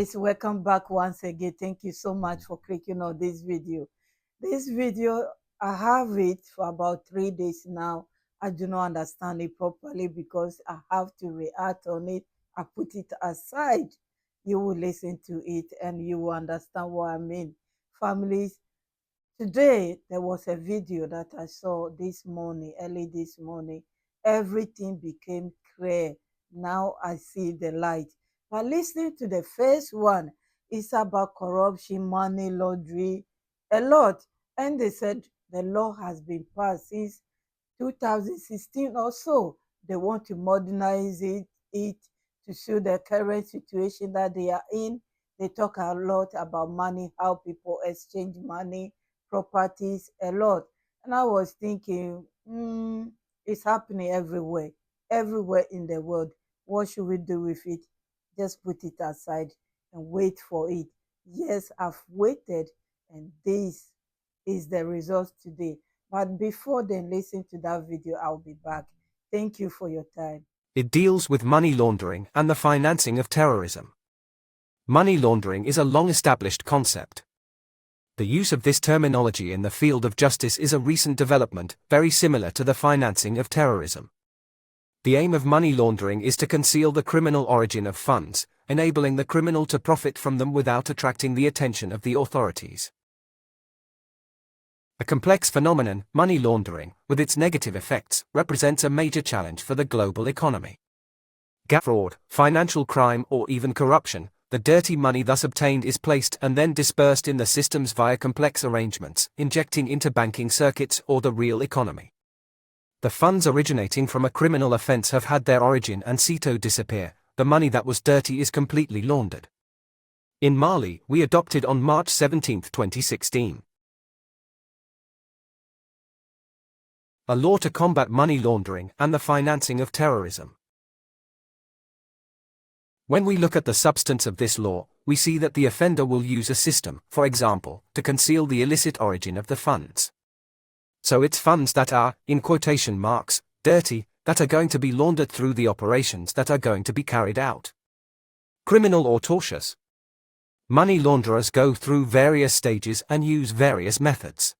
guys, welcome back once again. Thank you so much for clicking on this video. This video, I have it for about 3 days now. I do not understand it properly because I have to react on it. I put it aside. You will listen to it and you will understand what I mean. Families, today there was a video that I saw this morning, early this morning. Everything became clear. Now I see the light. But listening to the first one, it's about corruption, money laundering, a lot. And they said the law has been passed since 2016 or so. They want to modernize it to suit the current situation that they are in. They talk a lot about money, how people exchange money, properties, a lot. And I was thinking, it's happening everywhere in the world. What should we do with it? Just put it aside and wait for it. Yes, I've waited, and this is the result today. But before then, listen to that video. I'll be back. Thank you for your time. It deals with money laundering and the financing of terrorism. Money laundering is a long-established concept. The use of this terminology in the field of justice is a recent development, very similar to the financing of terrorism. The aim of money laundering is to conceal the criminal origin of funds, enabling the criminal to profit from them without attracting the attention of the authorities. A complex phenomenon, money laundering, with its negative effects, represents a major challenge for the global economy. Fraud, financial crime, or even corruption, the dirty money thus obtained is placed and then dispersed in the systems via complex arrangements, injecting into banking circuits or the real economy. The funds originating from a criminal offense have had their origin and ceto disappear. The money that was dirty is completely laundered. In Mali, we adopted on March 17, 2016. A law to combat money laundering and the financing of terrorism. When we look at the substance of this law, we see that the offender will use a system, for example, to conceal the illicit origin of the funds. So it's funds that are, in quotation marks, dirty, that are going to be laundered through the operations that are going to be carried out. Criminal or tortious. Money launderers go through various stages and use various methods.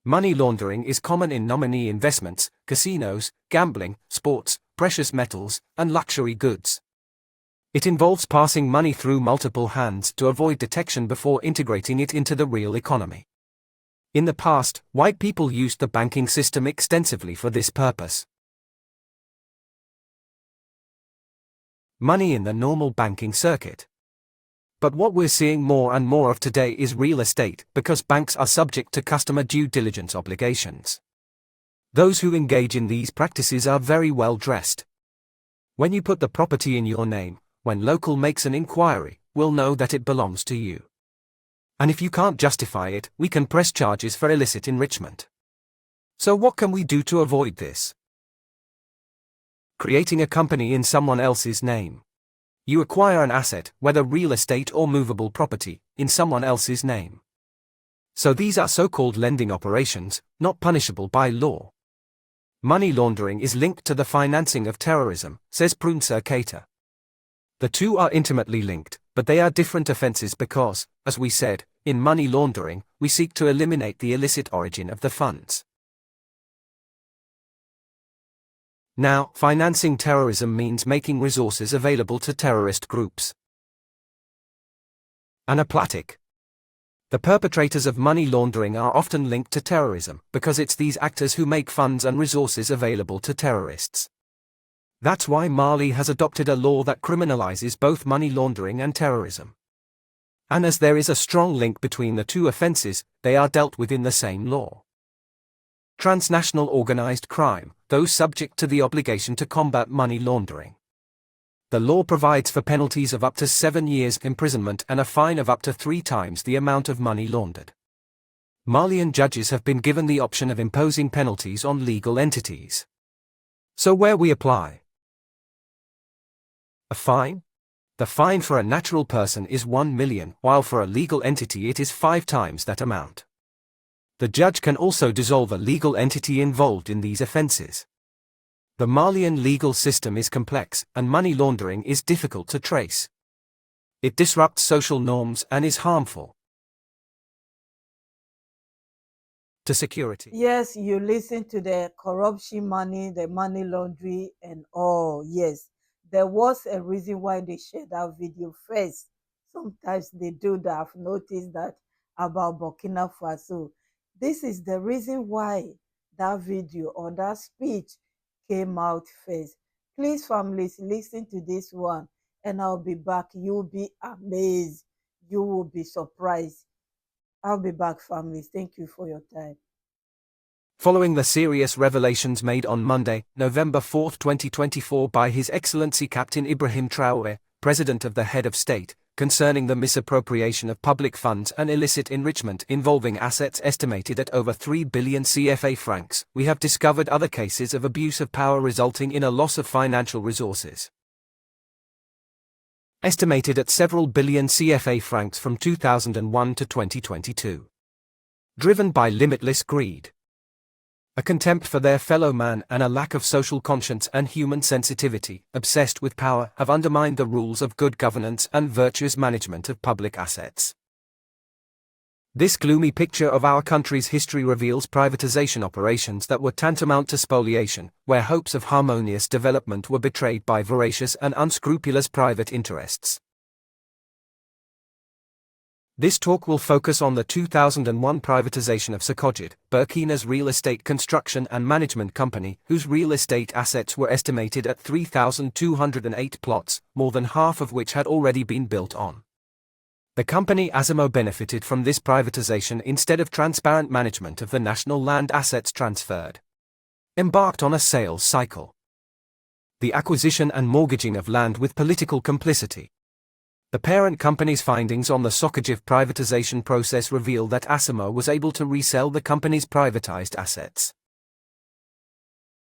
Money laundering is common in nominee investments, casinos, gambling, sports, precious metals, and luxury goods. It involves passing money through multiple hands to avoid detection before integrating it into the real economy. In the past, white people used the banking system extensively for this purpose. Money in the normal banking circuit. But what we're seeing more and more of today is real estate, because banks are subject to customer due diligence obligations. Those who engage in these practices are very well dressed. When you put the property in your name, when local makes an inquiry, we'll know that it belongs to you. And if you can't justify it, we can press charges for illicit enrichment. So what can we do to avoid this? Creating a company in someone else's name. You acquire an asset, whether real estate or movable property, in someone else's name. So these are so-called lending operations, not punishable by law. Money laundering is linked to the financing of terrorism, says Prunser Keita. The two are intimately linked, but they are different offenses because, as we said, in money laundering, we seek to eliminate the illicit origin of the funds. Now, financing terrorism means making resources available to terrorist groups. Anaplastic. The perpetrators of money laundering are often linked to terrorism, because it's these actors who make funds and resources available to terrorists. That's why Mali has adopted a law that criminalizes both money laundering and terrorism. And as there is a strong link between the two offenses, they are dealt with in the same law. Transnational organized crime, those subject to the obligation to combat money laundering. The law provides for penalties of up to 7 years imprisonment and a fine of up to 3 times the amount of money laundered. Malian judges have been given the option of imposing penalties on legal entities. So where we apply? A fine? The fine for a natural person is 1 million, while for a legal entity it is 5 times that amount. The judge can also dissolve a legal entity involved in these offenses. The Malian legal system is complex, and money laundering is difficult to trace. It disrupts social norms and is harmful to security. Yes, you listen to the corruption money, the money laundry, and all. Yes, there was a reason why they shared that video first. Sometimes they do that. I've noticed that about Burkina Faso. This is the reason why that video or that speech came out first. Please, families, listen to this one, and I'll be back. You'll be amazed. You will be surprised. I'll be back, families. Thank you for your time. Following the serious revelations made on Monday, November 4, 2024 by His Excellency Captain Ibrahim Traoré, President of the Head of State, concerning the misappropriation of public funds and illicit enrichment involving assets estimated at over 3 billion CFA francs, we have discovered other cases of abuse of power resulting in a loss of financial resources. Estimated at several billion CFA francs from 2001 to 2022. Driven by limitless greed, a contempt for their fellow man and a lack of social conscience and human sensitivity, obsessed with power, have undermined the rules of good governance and virtuous management of public assets. This gloomy picture of our country's history reveals privatization operations that were tantamount to spoliation, where hopes of harmonious development were betrayed by voracious and unscrupulous private interests. This talk will focus on the 2001 privatization of Socogid, Burkina's real estate construction and management company, whose real estate assets were estimated at 3,208 plots, more than half of which had already been built on. The company Asimo benefited from this privatization instead of transparent management of the national land assets transferred. Embarked on a sales cycle. The acquisition and mortgaging of land with political complicity. The parent company's findings on the Socogid privatization process reveal that Asimo was able to resell the company's privatized assets.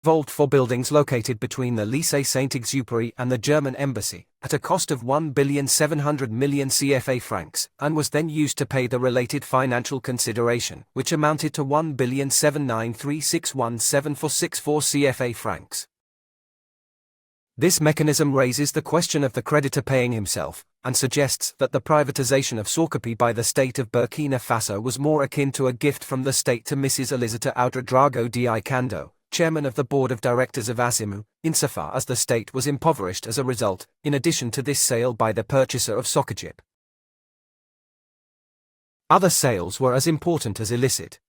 Vault for buildings located between the Lycée Saint-Exupéry and the German embassy, at a cost of 1,700,000,000 CFA francs, and was then used to pay the related financial consideration, which amounted to 1,793,617,464 CFA francs. This mechanism raises the question of the creditor paying himself, and suggests that the privatization of Socogid by the state of Burkina Faso was more akin to a gift from the state to Mrs. Elisata Ouedraogo di Cando, chairman of the board of directors of Asimo, insofar as the state was impoverished as a result, in addition to this sale by the purchaser of Socogid. Other sales were as important as illicit.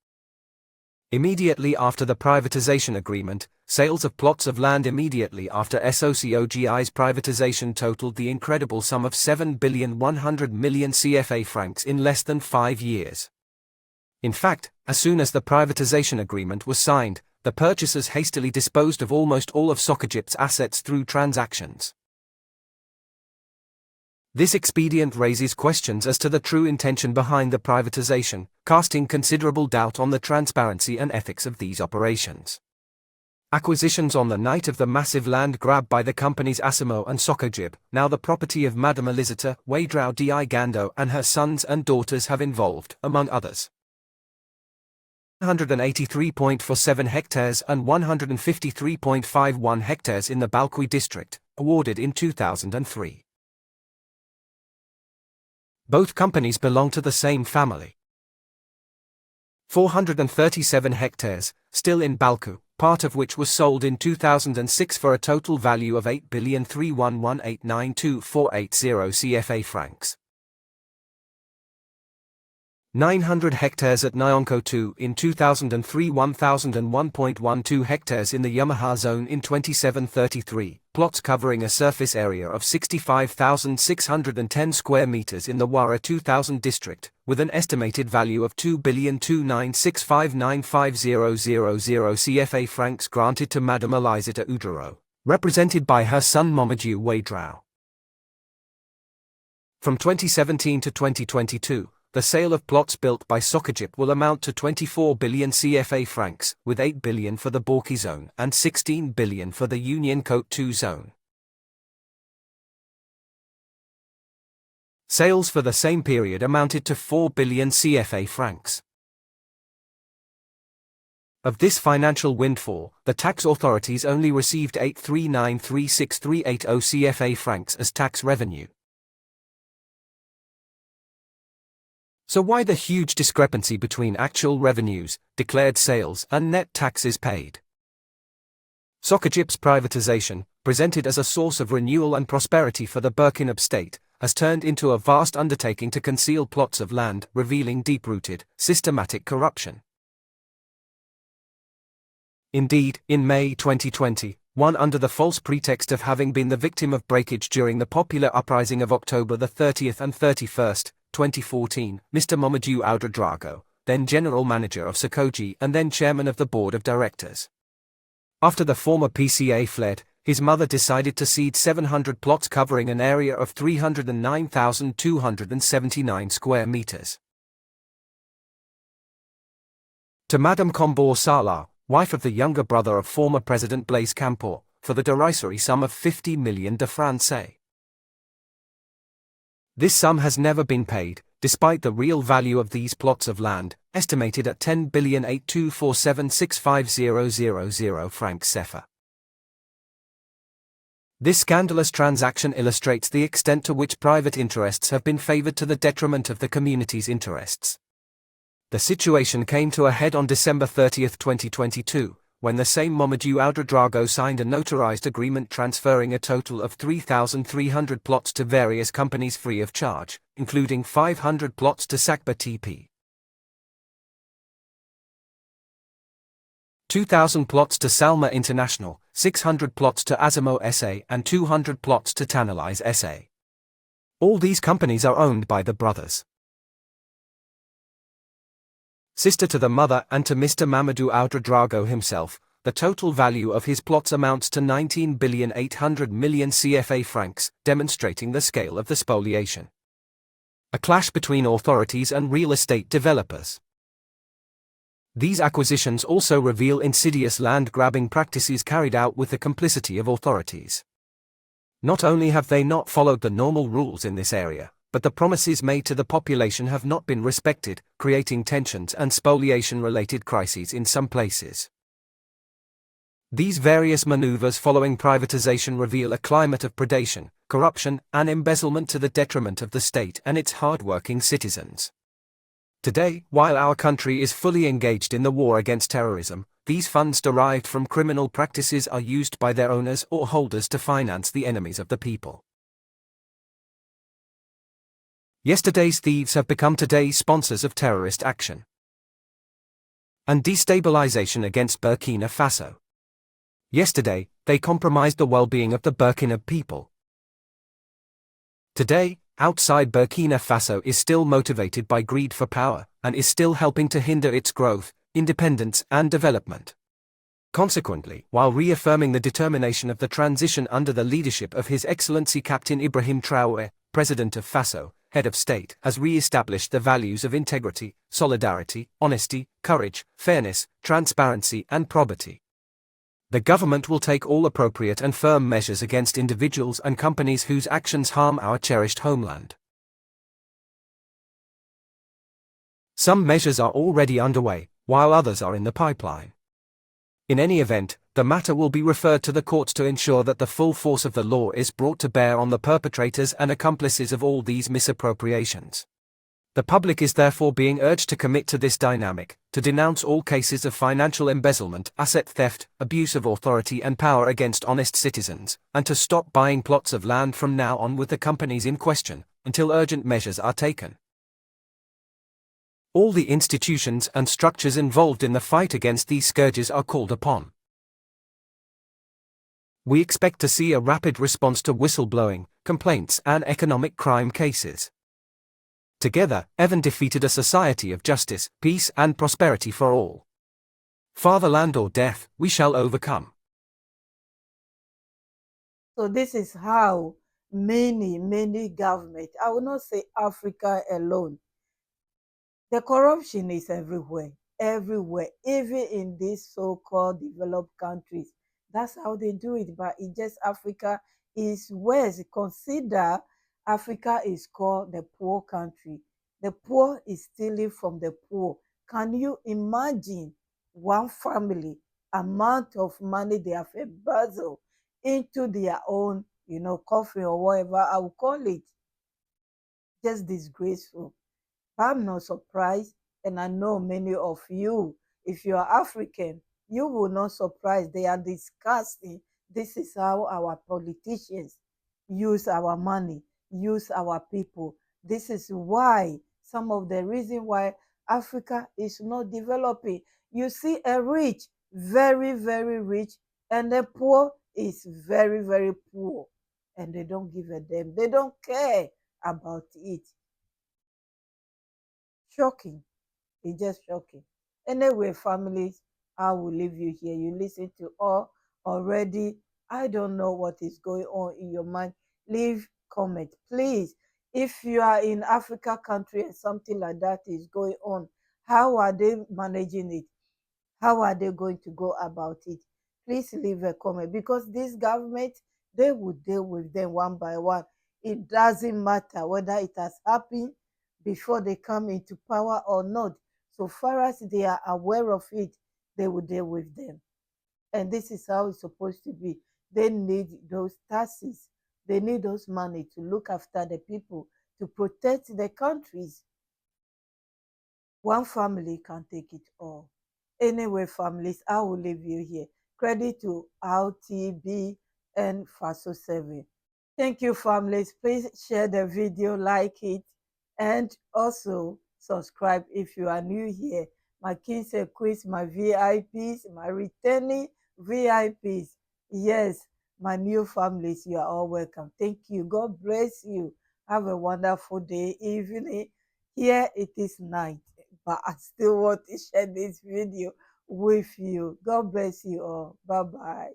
Immediately after the privatization agreement, sales of plots of land immediately after Socogid's privatization totaled the incredible sum of 7,100,000,000 CFA francs in less than 5 years. In fact, as soon as the privatization agreement was signed, the purchasers hastily disposed of almost all of Socogid's assets through transactions. This expedient raises questions as to the true intention behind the privatization, casting considerable doubt on the transparency and ethics of these operations. Acquisitions on the night of the massive land grab by the companies Asimo and Socogid, now the property of Madame Elisata Ouedraogo di Cando and her sons and daughters, have involved, among others, 183.47 hectares and 153.51 hectares in the Balqui district, awarded in 2003. Both companies belong to the same family. 437 hectares, still in Balqui, part of which was sold in 2006 for a total value of 8,311,892,480 CFA francs. 900 hectares at Nyonko 2 in 2003, 1001.12 hectares in the Yamaha zone in 2733, plots covering a surface area of 65,610 square meters in the Wara 2000 district, with an estimated value of 2,296,595,000 CFA francs granted to Madame Elisata Ouedraogo, represented by her son Mamadou Ouedraogo. From 2017 to 2022, the sale of plots built by Socogid will amount to 24 billion CFA francs, with 8 billion for the Balqui zone and 16 billion for the Union Côte 2 zone. Sales for the same period amounted to 4 billion CFA francs. Of this financial windfall, the tax authorities only received 839,36380 CFA francs as tax revenue. So why the huge discrepancy between actual revenues, declared sales, and net taxes paid? Soccerjip's privatization, presented as a source of renewal and prosperity for the Burkina state, has turned into a vast undertaking to conceal plots of land, revealing deep-rooted, systematic corruption. Indeed, in May 2020, under the false pretext of having been the victim of breakage during the popular uprising of October the 30th and 31st, 2014, Mr. Mamadou Ouedraogo, then general manager of Sokoji and then chairman of the board of directors. After the former PCA fled, his mother decided to cede 700 plots covering an area of 309,279 square meters to Madame Kombor Salah, wife of the younger brother of former President Blaise Compaoré, for the derisory sum of 50 million de francs. This sum has never been paid, despite the real value of these plots of land, estimated at 10,8247650,000 francs CFA. This scandalous transaction illustrates the extent to which private interests have been favored to the detriment of the community's interests. The situation came to a head on December 30, 2022, when the same Mamadou Ouedraogo signed a notarized agreement transferring a total of 3,300 plots to various companies free of charge, including 500 plots to Sakba TP, 2,000 plots to Salma International, 600 plots to Azamo SA and 200 plots to Tanalise SA. All these companies are owned by the brothers. Sister to the mother and to Mr. Mamadou Ouedraogo himself, the total value of his plots amounts to 19,800,000,000 CFA francs, demonstrating the scale of the spoliation. A clash between authorities and real estate developers. These acquisitions also reveal insidious land-grabbing practices carried out with the complicity of authorities. Not only have they not followed the normal rules in this area, but the promises made to the population have not been respected, creating tensions and spoliation-related crises in some places. These various maneuvers following privatization reveal a climate of predation, corruption, and embezzlement to the detriment of the state and its hard-working citizens. Today, while our country is fully engaged in the war against terrorism, these funds derived from criminal practices are used by their owners or holders to finance the enemies of the people. Yesterday's thieves have become today's sponsors of terrorist action and destabilization against Burkina Faso. Yesterday, they compromised the well-being of the Burkina people. Today, outside Burkina Faso is still motivated by greed for power, and is still helping to hinder its growth, independence, and development. Consequently, while reaffirming the determination of the transition under the leadership of His Excellency Captain Ibrahim Traoré, President of Faso, head of state, has re-established the values of integrity, solidarity, honesty, courage, fairness, transparency, and probity. The government will take all appropriate and firm measures against individuals and companies whose actions harm our cherished homeland. Some measures are already underway, while others are in the pipeline. In any event, the matter will be referred to the courts to ensure that the full force of the law is brought to bear on the perpetrators and accomplices of all these misappropriations. The public is therefore being urged to commit to this dynamic, to denounce all cases of financial embezzlement, asset theft, abuse of authority and power against honest citizens, and to stop buying plots of land from now on with the companies in question, until urgent measures are taken. All the institutions and structures involved in the fight against these scourges are called upon. We expect to see a rapid response to whistleblowing, complaints, and economic crime cases. Together, Evan defeated a society of justice, peace, and prosperity for all. Fatherland or death, we shall overcome. So this is how many governments, I will not say Africa alone, the corruption is everywhere, even in these so-called developed countries. That's how they do it, but it just Africa is worse. Consider Africa is called the poor country. The poor is stealing from the poor. Can you imagine? one family amount of money they have embezzled into their own, coffee or whatever I will call it. Just disgraceful. I'm not surprised, and I know many of you, if you are African, you will not surprise. They are discussing this is how our politicians use our money, use our people. This is why some of the reason why Africa is not developing. You see a rich, very, very rich, and the poor is very, very poor. And they don't give a damn. They don't care about it. Shocking. It's just shocking. Anyway, families, I will leave you here. You listen to all already. I don't know what is going on in your mind. Leave comment, please. If you are in Africa country and something like that is going on, how are they managing it? How are they going to go about it? Please leave a comment, because this government, they will deal with them one by one. It doesn't matter whether it has happened before they come into power or not. So far as they are aware of it, they will deal with them. And this is how it's supposed to be. They need those taxes. They need those money to look after the people, to protect the countries. One family can take it all. Anyway, families, I will leave you here. Credit to RTB and Faso 7. Thank you, families. Please share the video, like it, and also subscribe if you are new here. My kids and quiz, my VIPs, my returning VIPs. Yes, my new families, you are all welcome. Thank you. God bless you. Have a wonderful day, evening. Here it is night, but I still want to share this video with you. God bless you all. Bye bye.